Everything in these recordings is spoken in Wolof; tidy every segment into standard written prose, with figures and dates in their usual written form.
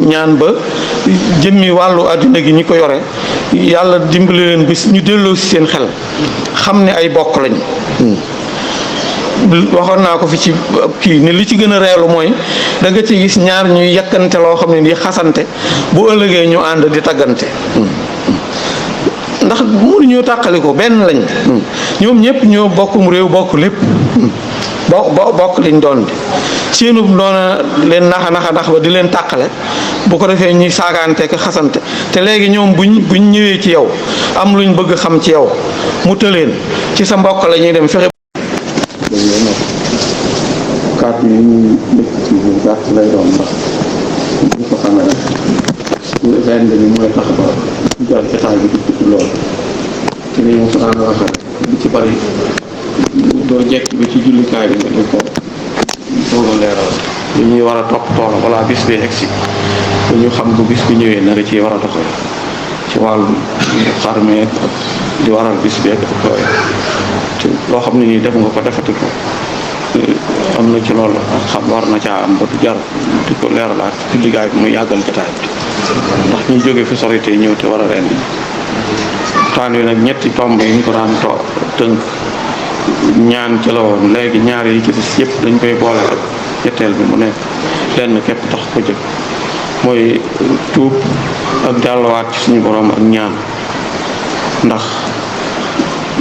ñaan ba jëmmi wàllu àdduna gi ñi ko yore yàlla dimbali leen bis ñu delloo si seen xel xam ne ay bokk lañ. waxoon naa ko fi ci kii ne li ci gën a reelu mooy da nga ci gis ñaar ñuy yàkkante loo xam ne di xasante bu ëllëgee ñu ànd di taggante ndax mënuñoo tàqali ko benn lañ ñoom ñëpp ñoo bokkum réew bokk lépp bokk liñ doon di seenub doona leen naxa nax ba di leen tàqale bu ko defee ñuy saagaante ko xasante te léegi ñoom buñ ñëwee ci yow am luñ bëgg xam ci yow mu tëleen ci sa mbokk la ñuy dem fexe kàddu yi ñu nekk ci bu gàtt lay doon ndax ñu ko xamee rek benn bi mooy tax ba jar jotaay bi dugg ci loolu te ni mu fanaan waxee bi ci bari doo jekk bi ci jullikaay bi nga di ko doog a leeral li ñuy war a topp toola wala bis bi egsi bu ñu xam bu bis bi ñëwee na nga ciy war a doxee ci wàllu xarmeeg ak di waral bis bi ak yooyu te loo xam ne nii def nga ko defati ko am na ci loolu xam war na caa am ba du jar di ko leeralaat ci liggéey bi muy yàggal jotaay bi ndax ñuy jóge fi sori te ñëw te war a ren waxtaan wi nag ñetti tomb yi ñu ko daan tënk ñaan ci la woon léegi ñaar yi ci des yëpp dañ koy boole ak ñetteel bi mu nekk lenn képp tax ko jëkk mooy tuub ak delluwaat ci suñu borom ak ñaan ndax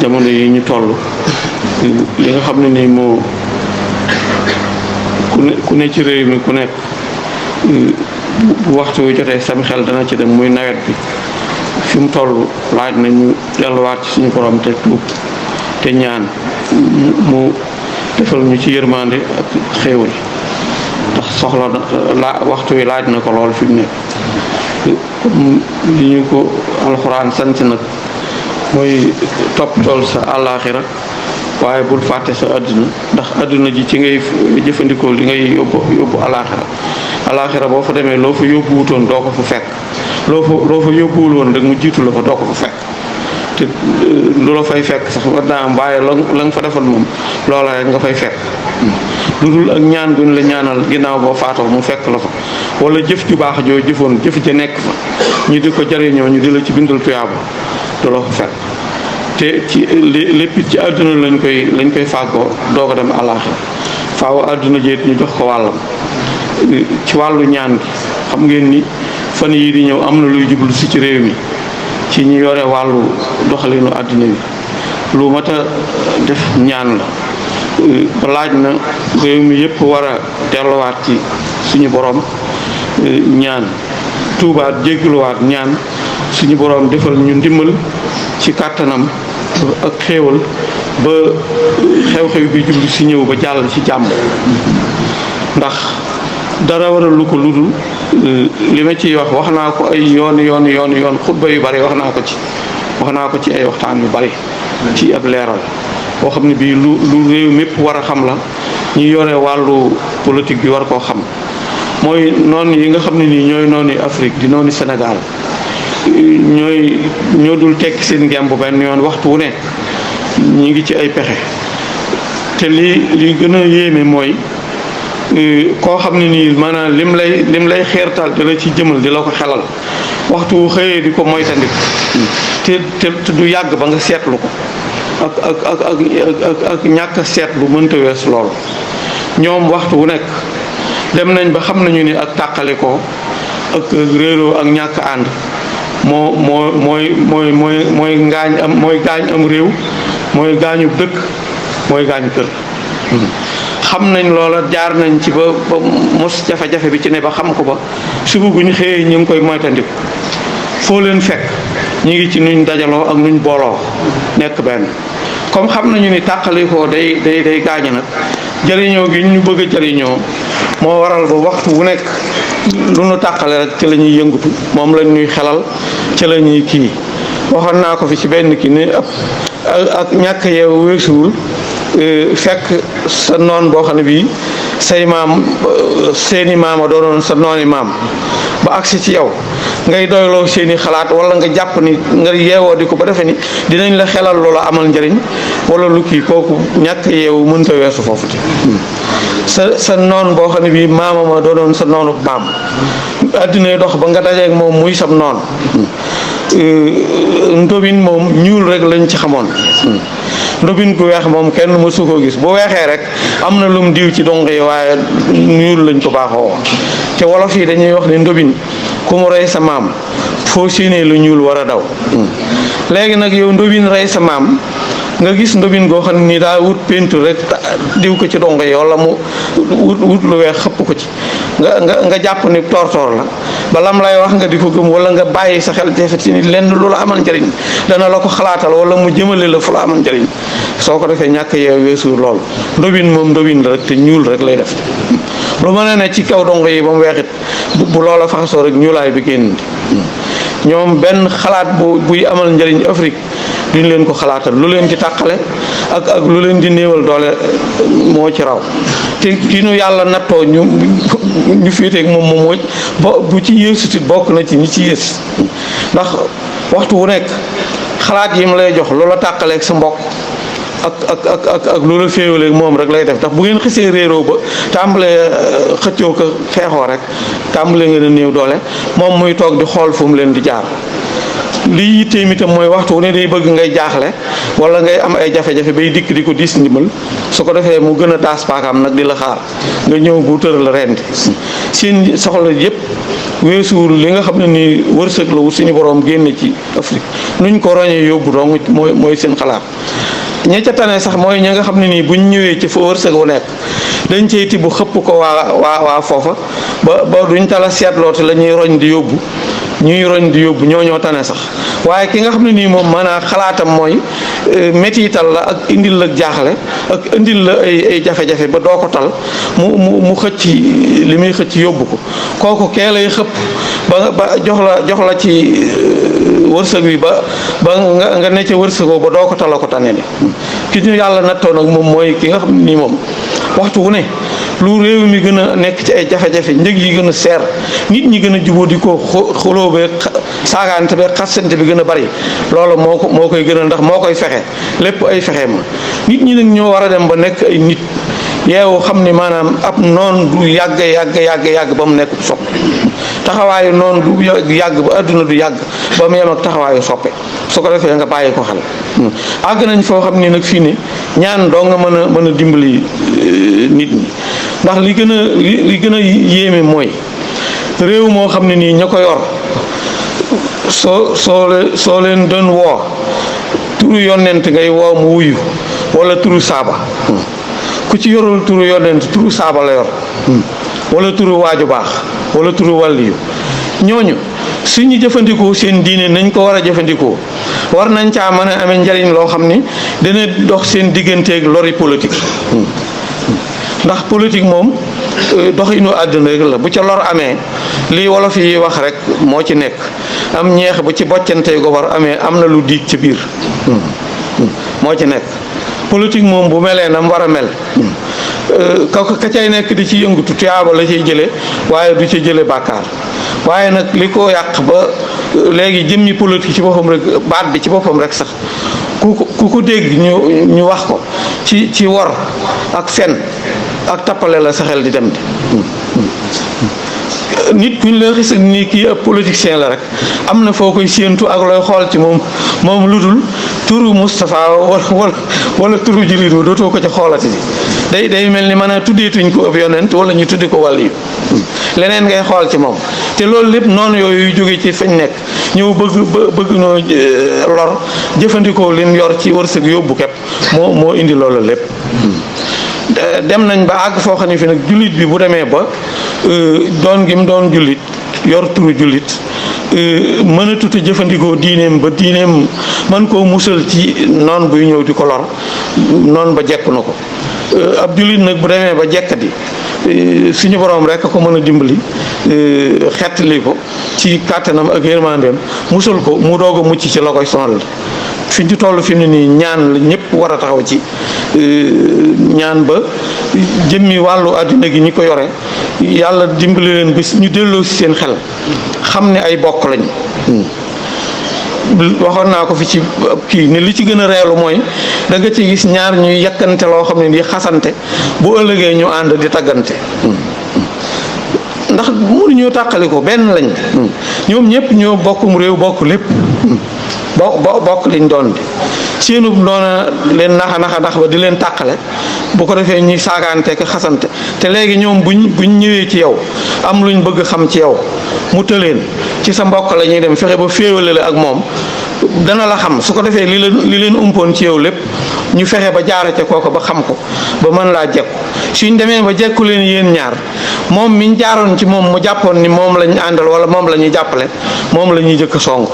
jamono yi ñu toll li nga xam ne nii moo ku ne ci réew mi ku nekk bu waxtu wi jotee sam xel dana ci dem muy nawet bi fi mu toll laaj na ñu delluwaat ci suñu borom te tuub te ñaan mu defal ñu ci yërmande ak xéewal ndax soxla na waxtu wi laaj na ko lool fi mu nekk comme li ñu ko alxuraan sant nag mooy topp tool sa àllaaxira waaye bul fàtte sa àdduna ndax àdduna ji ci ngay jëfandikoo li ngay yóbbu alaaxira boo fa demee loo fa yóbbu wutoon doo ko fa fekk loo fa yóbbuwul woon rek mu jiitu la fa doo ko fa fekk te lu la fay fekk sax war naa am waaye la nga fa defal moom loola rek nga fay fekk lu dul ak ñaan guñ la ñaanal ginnaaw boo faatoo mu fekk la fa wala jëf ju baax joo jëfoon jëf ja nekk fa ñu di ko jariñoo ñu di la ci bindal tuyaaba du la fa fekk te ci lépp ci àdduna lañ koy fàggoo doo ko dem àllaaxira faaw àdduna jeet ñu jox ko wàllam ci wàllu ñaan gi xam ngeen ni fan yii di ñëw am na luy jublu si ci réew mi ci ñu yore wàllu doxalinu àdduna bi lu mat a def ñaan la ba laaj na réew mi yëpp war a delluwaat ci suñu borom ñaan tuubaat jéggaluwaat ñaan suñu borom defal ñu ndimbal ci kàttanam ak xéewal ba xew-xew bi jublu si ñëw ba jàll ci jàmm ndax dara waral lu ko ludul li ma ciy wax naa ko ay yoon xutba yu bari wax naa ko ci ay waxtaan yu bari ci ab leeral boo xam ne bii lu réew mépp war a xam la ñu yore wàllu politique bi war koo xam mooy noonu yi nga xam ne nii ñooy noonu Afrique di noonu Sénégal ñoo dul tekki seen ngemb benn yoon waxtu wu ne ñu ngi ci ay pexe te li gën a yéeme mooy koo xam ne nii maanaam lim lay xeertal di la ci jëmal di la ko xelal waxtu wu xëyee di ko moytandiku te du yàgg ba nga seetlu ko ak ñàkk a seetlu mënta wees lool ñoom waxtu wu nekk dem nañ ba xam nañu ni ak tàqalikoo ak réeroo ak ñàkk ànd mooy gaañ am réew mooy gaañu dëkk mooy gaañu kër xam nañ loola jaar nañ ci ba mos jafe-jafe bi ci ne ba xam ko ba suba gu ñu xëyee ñu ngi koy moytandiku foo leen fekk ñu ngi ci nuñ dajaloo ak nuñ booloo nekk benn comme xam nañu ni tàqalikoo day gaañu nag jëriñoo gi ñu bëgg a jëriñoo moo waral ba waxtu wu nekk lu nu tàqale rek ci la ñuy yëngatu moom lañ ñuy xelal ci la ñuy kii waxoon naa ko fi ci benn kii ne ak ñàkk yeewu weesuwul fekk sa noon boo xam ne bii say maam seeni maama doonoon sa nooni maam ba agsi ci yow ngay doyloo seeni xalaat wala nga jàpp ni nga yeewoo di ko ba defe ni dinañ la xelal loola amal njëriñ wala lu kii kooku ñàkk yeewu mënta weesu foofu te sa noon boo xam ne bii maama ma doonoon sa noonu maam àddina dox ba nga dajeeg moom muy sab noonu ndobin moom ñuul rek lañ ci xamoon ndobin ku weex moom kenn mësu koo gis bu weexee rek am na lum diw ci donk yi waaye ñuul lañ ko baaxoo te wolof yi dañuy wax ne ndobin ku mu rey sa maam foo séenee lu ñuul war a daw léegi nag yow ndobin rey sa maam nga gis ndobin goo xam ni daa wut peinture rek diw ko ci donk yi wala mu wut lu weex xëpp ko ci nga jàpp ni tortoor la ba lam lay wax nga di ko gëm wala nga bàyyi sa xel jafe ci ni lenn lu la amal njëriñ dana la ko xalaatal wala mu jëmale la fu la amal njëriñ soo ko defee ñàkk yeew weesu lool ndobin moom ndobin la rek te ñuul rek lay def lu mën a ne ci kaw donk yi ba mu weexit bu loola faxasoo rek ñuulaay bi génn ñoom benn xalaat buy amal njëriñ Afrique duñ leen ko xalaatal lu leen di tàqale ak lu leen di néewal doole moo ci raw te ki nu yàlla nattoo ñu féeteeg moom mooy bu ci yéesutit bokk na ci ñi ci yées ndax waxtu wu nekk xalaat yi mu lay jox loola tàqaleeg sa mbokk ak loola féewaleeg moom rek lay def ndax bu ngeen xisee réeroo ba tàmbalee xëccoo ko xeexoo rek tàmbalee ngeen a néew doole moom muy toog di xool fu mu leen di jaar lii yitteem itam mooy waxtu wu ne day bëgg ngay jaaxle wala ngay am ay jafe-jafe bay dikk di ko diis ndimbal su ko defee mu gën a daas paakaam nag di la xaar nga ñëw bu tëral la rendi seen soxla yëpp weesuwul li nga xam ne ni wërsëg la wu suñu borom génne ci Afrique nuñ ko roñee yóbbu dong mooy seen xalaat ña ca tane sax mooy ña nga xam ne nii buñ ñëwee ci fa wërsëg wu nekk dañ cey tibb xëpp ko waa foofa ba duñ tala seetloo te la ñuy roñ di yóbbu ñoo tane sax waaye ki nga xam ne nii moom maanaam xalaatam mooy métital la ak indil la jaaxle ak indil la ay jafe-jafe ba doo ko tal mu xëcc li muy xëcc yóbbu ko kooku kee lay xëpp ba jox la ci wërsëg wi ba nga ne ca wërsëgoo ba doo ko tal la ko tane ni ki ñu yàlla nattoo nag moom mooy ki nga xam ne nii moom waxtu wu ne lu réew mi gën a nekk ci ay jafe-jafe njëg yi gën a seer nit ñi gën a jubóo di ko xuloo be saagaante be xasante bi gën a bari loolu moo koy gën a ndax moo koy fexe lépp ay fexe ma nit ñi nag ñoo war a dem ba nekk ay nit yeewu xam ni maanaam ab noon du yàgg ba mu nekk bu soppe taxawaayu noonu du yàgg ba adduna du yàgg ba mu yem ak taxawaayu soppe su ko defee nga bàyyi ko xel àgg nañ foo xam ni nag fii ne ñaan doo nga mën a dimbali nit ñi ndax li gën a yéeme mooy réew moo xam ne nii ña ko yor soo leen doon woo turu yonent ngay woo mu wuyu wala turu saaba ku ci yorul turu yonent turu saaba la yor wala turu waaju baax wala turu wàlliyu ñooñu suñu jëfandikoo seen diine nañ ko war a jëfandikoo war nañ caa mën a amee njariñ loo xam ni dana dox seen digganteeg lori politique ndax politique moom doxinu àdduna rek la bu ca lor amee lii wolof yi wax rek moo ci nekk am ñeex bu ci boccantey gobar amee am na lu diig ci biir moo ci nekk politique moom bu melee na mu war a mel ka cay nekk di ci yëngutu tuyaaba la ciy jële waaye du ci jële bàkkaar waaye nag li ko yàq ba léegi jëmmi politique ci boppam rek baat bi ci boppam rek sax ku ko dégg ñu wax ko ci wor ak fen ak tappale la sa xel di dem nit kuñ la xis ni kii ab politicien la rek am na foo koy séentu ak looy xool ci moom lu dul turu Moustapha wala turu jullit wa dootoo ko ca xoolati day mel ni mën a tuddeetuñ ko ab yonent wala ñu tuddi ko wàll yu leneen ngay xool ci moom te loolu lépp noonu yooyu jóge ci fañ nekk ñëw bëgg noo lor jëfandikoo lim yor ci wërsëg yóbbu képp moo indi loolu lépp dem nañ ba àgg foo xam ne fi nag jullit bi bu demee ba doon gi mu doon jullit yor turu jullit mën a tuta jëfandikoo diineem ba diineem mën koo musal ci noon buy ñëw di ko lor noonu ba jekku na ko ab jullit nag bu demee ba jekkati suñu borom rek a ko mën a dimbali xettali ko ci kàttanam ak yërmandeem musal ko mu doog a mucc ci la koy sonal fi ñu toll fi mu ne nii ñaan la ñëpp war a taxaw ci ñaan ba jëmmi wàllu àdduna gi ñi ko yore yàlla dimbali leen bis ñu delloo si seen xel xam ne ay bokk lañ waxoon naa ko fi ci kii ne li ci gën a reelu mooy da nga ci gis ñaar ñuy yàkkante loo xam ne di xasante bu ëllëgee ñu ànd di taggante ndax mënuñoo tàqali ko benn lañ ñoom ñëpp ñoo bokkum réew bokk lépp bokk liñ doon di seenub doona leen naxa ndax ba di leen tàqale bu ko defee ñuy saagaante ko xasante te léegi ñoom buñ ñëwee ci yow am luñ bëgg xam ci yow mu tëleen ci sa mbokk la ñuy dem fexe ba féewale la ak moom dana la xam su ko defee li leen umpoon ci yow lépp ñu fexe ba jaara ca kooko ba xam ko ba mën laa jekku suñ demee ba jekku leen yéen ñaar moom miñ jaaroon ci moom mu jàppoon ni moom lañ àndal wala moom la ñuy jàppale moom la ñuy jëkk song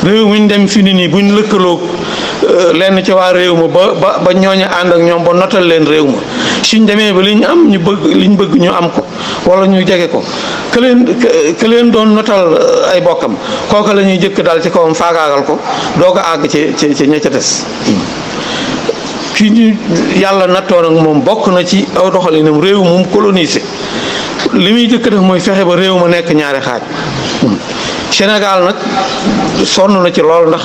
réew mi ñu dem fi ni nii buñ lëkkaloo lenn ci waa réew ma ba ñooñu ànd ak ñoom ba notal leen réew ma suñ demee ba li ñu am liñ bëgg ñu am ko wala ñu jege ko ke leen doon notal ay bokkam kooka la ñuy jëkk daal ci kawam faagaagal ko doog a àgg ci ña ca des ki ñu yàlla nattoon ak moom bokk na ci aw doxalinam réew moom colonisé li muy jëkk def mooy fexe ba réew ma nekk ñaari xaaj Sénégal nag sonn na ci lool ndax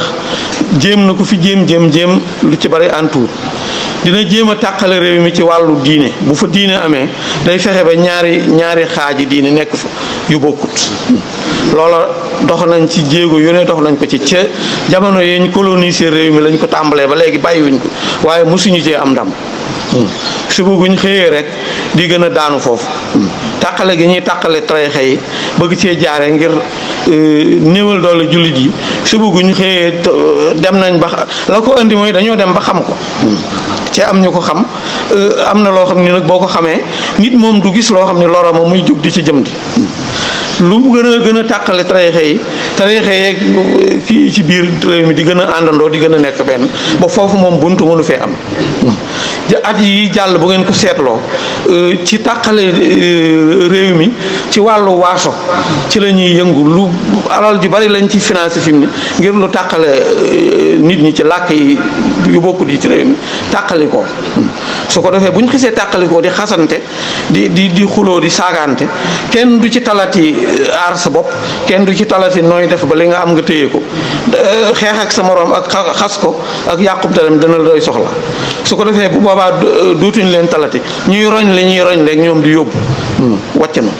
jéem na ko fi jéem lu ci bari antuur dina jéem a tàqale réew mi ci wàllu diine bu fa diine amee day fexe ba ñaari xaaji diine nekk fa yu bokkut loola dox nañ ci jéego yu ne dox nañ ko ci ca jamono yi ñu coloniser réew mi lañ ko tàmbalee ba léegi bàyyiwuñ ko waaye mosuñu cee am ndam su bëgguñ xëyee rek di gën a daanu foofu tàqale gi ñuy tàqale tariixa yi bëgg cee jaare ngir néewal doole jullit yi su bëgguñ xëyee dem nañ ba la ko andi mooy dañoo dem ba xam ko ci am ñu ko xam am na loo xam ni nag boo ko xamee nit moom du gis loo xam ne loro ma muy jug di ci jëm di lu mu gën a tàqale tariixa yeeg kii ci biir réew mi di gën a àndandoo di gën a nekk benn ba foofu moom buntu mënu fee am at yi jàll bu ngeen ko seetloo ci tàqale réew mi ci wàllu waaso ci la ñuy yëngu lu alal ju bari lañ ci financé fi mu ne ngir lu tàqale nit ñi ci làkk yi yu bokkut yi ci réew mi tàqali ko su ko defee bu ñu xisee tàqali ko di xasante di xuloo di saagaante kenn du ci talati aar sa bopp kenn du ci talati nooy def ba li nga am nga téye ko xeex ak sa moroom ak xas ko ak yàqub dalam dana la doy soxla su ko defee bu boobaa dootuñ leen talati ñuy roñ rek ñoom di yóbbu wàcc na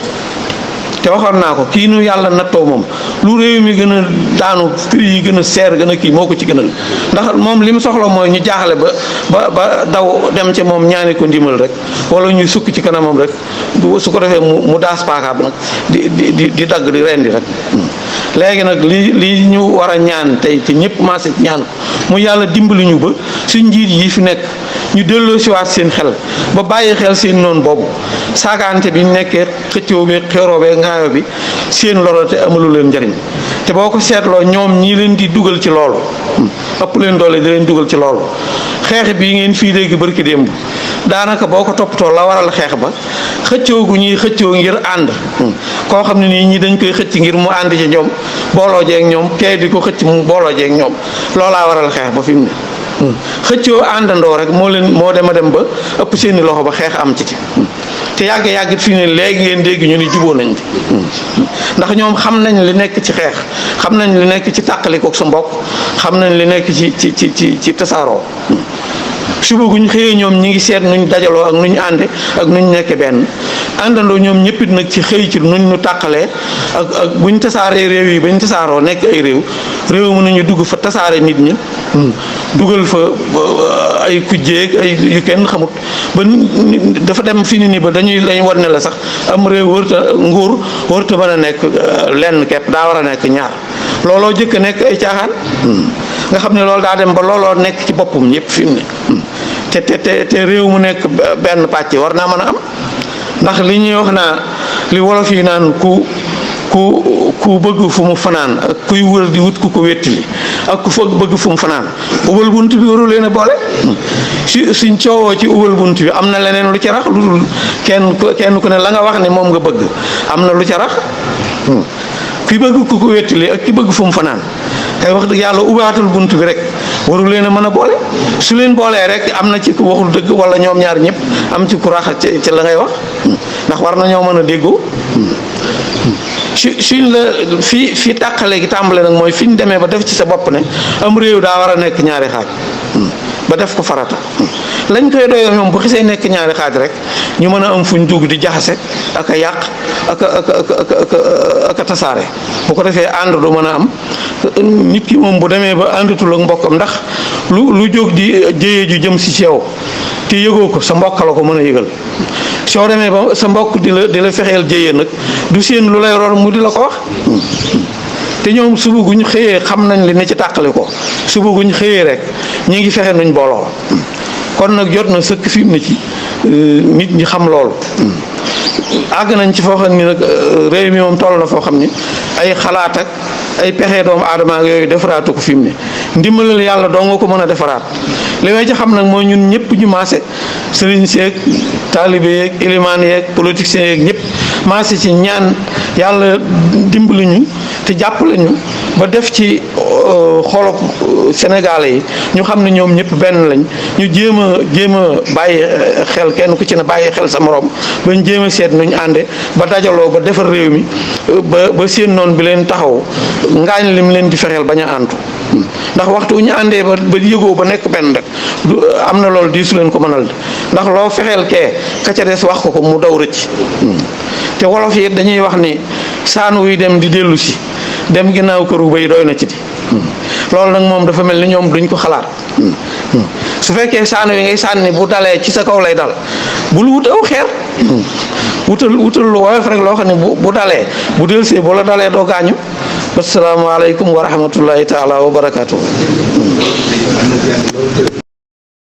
te waxoon naa ko kii nu yàlla nattoo moom lu réew mi gën a daanu prix yi gën a seer gën a kii moo ko ci gënal ndax moom li mu soxla mooy ñu jaaxle ba daw dem ca moom ñaani ko ndimbal rek wala ñuy sukk ci kanamam rek su ko defee mu daas paakaab nag di dagg di rendi rek léegi nag li ñu war a ñaan tey te ñëpp maase ñaan mu yàlla dimbali ñu ba suñ njiit yi fi nekk ñu delloo siwaat seen xel ba bàyyi xel seen noonu boobu saagaante bi ñu nekkee xëccoo bi xeeroo bi ngaayo bi seen loro te amalu leen njariñ te boo ko seetloo ñoom ñii leen di dugal ci loolu ëpp leen doole di leen dugal ci loolu xeex bi ngeen fii dégg barki démb daanaka boo ko toppatoo la waral xeex ba xëccoo gu ñuy xëccoo ngir ànd koo xam ne nii ñi dañ koy xëcc ngir mu ànd ci ñoom booloo jeeg ñoom kee di ko xëcc mu booloo jeeg ñoom loolaa waral xeex ba fi mu ne xëccoo àndandoo rek moo dem ba ëpp seeni loxo ba xeex am ci te yàgg fii ne léegi ngeen dégg ñu ni juboo nañ ndax ñoom xam nañ li nekk ci xeex xam nañ li nekk ci tàqalikook sa mbokk xam nañ li nekk ci tasaaroo suba gu ñu xëyee ñoom ñi ngi seet nuñ dajaloo ak nuñ ànde ak nuñ nekke benn àndandoo ñoom ñëppit nag ci xëy ci nuñ ñu tàqalee ak buñ tasaaree réew yi bañ tasaaroo nekk ay réew mën nañu dugg fa tasaare nit ñi dugal fa ay kujjeeg ay yu kenn xamut ba dafa dem fi ni ba dañ war ne la sax am réew nguur wërta mën a nekk lenn kepp daa war a nekk ñaar looloo jëkk a nekk ay caaxaan nga xam ne loolu daa dem ba looloo nekk ci boppam ñëpp fi mu ne te réew mu nekk benn pàcc war naa mën a am ndax li ñuy wax naa li wolof yi naan ku bëgg fu mu fanaan ak kuy wër di wut ku ko wettili ak ku bëgg fu mu fanaan ubal bunt bi waru leen a boole suñ coowoo ci ubal bunt bi am na leneen lu ci rax lu dul kenn ku ne la nga wax ne moom nga bëgg am na lu ca rax ki bëgg ku ko wettili ak ki bëgg fu mu fanaan kay wax dëgg yàlla ubaatul bunt bi rek waru leen a mën a boole su leen boolee rek am na ci ku waxul dëgg wala ñoom ñaar ñëpp am ci ku rax ci la ngay wax ndax war nañoo mën a déggoo suñ la fi tàqale gi tàmbale nag mooy fi ñu demee ba def ci sa bopp ne am réew daa war a nekk ñaari xaaj ba def ko farata lañ koy doyoo ñoom bu xisee nekk ñaari xaaj rek ñu mën a am fuñ dugg di jaxase ak a yàq ak a tasaare bu ko defee ànd du mën a am nit ki moom bu demee ba àndatul ak mbokkam ndax lu jóg di jëyee ju jëm si ci yow te yëgoo ko sa mbokk la ko mën a yëgal soo demee ba sa mbokk di la fexeel jëyee nag du seen lu lay lor mu di la ko wax te ñoom suba gu ñu xëyee xam nañ li ne ci tàqali ko suba gu ñu xëyee rek ñi ngi fexe nuñ booloo kon nag jot na sëkk fi mu ne ci nit ñi xam loolu àgg nañ ci foo xam ni nag réew mi moom toll na foo xam ni ay xalaat ak ay pexe doomu aadama ak yooyu defaraatu ko fi mu ne ndimbalal yàlla doo nga ko mën a defaraat li may ci xam nag mooy ñun ñëpp ñu maase sëriñ seeg taalibe yeeg ilimaan yeeg politiciens yeeg ñëpp maase ci ñaan yàlla dimbali ñu te jàppale ñu ba def ci xolop Sénégalais yi ñu xam ne ñoom ñëpp benn lañ ñu jéem a bàyyi xel kenn ku ci ne bàyyi xel sa morom bañ jéem a seet nuñ ànde ba dajaloo ba defar réew mi ba seen noon bi leen taxaw ngaañ lim leen di fexeel bañ a àntu ndax waxtu wu ñu àndee ba yëgoo ba nekk benn rek am na loolu diisu leen ko mënal ndax loo fexeel kee ka ca des wax ko mu daw rëcc te wolof yi dañuy wax ni saan wuy dem di dellu si dem ginnaaw këru bay doy na ci di loolu nag moom dafa mel ni ñoom duñ ko xalaat su fekkee saan wi ngay sànni bu dalee ci sa kaw lay dal bul wut aw xeer wutal lu woyof rek loo xam ne bu dalee bu delsee bu la dalee doo gaañu. asalaamaaleykum wa rahmatullahi taala wa barakaatu.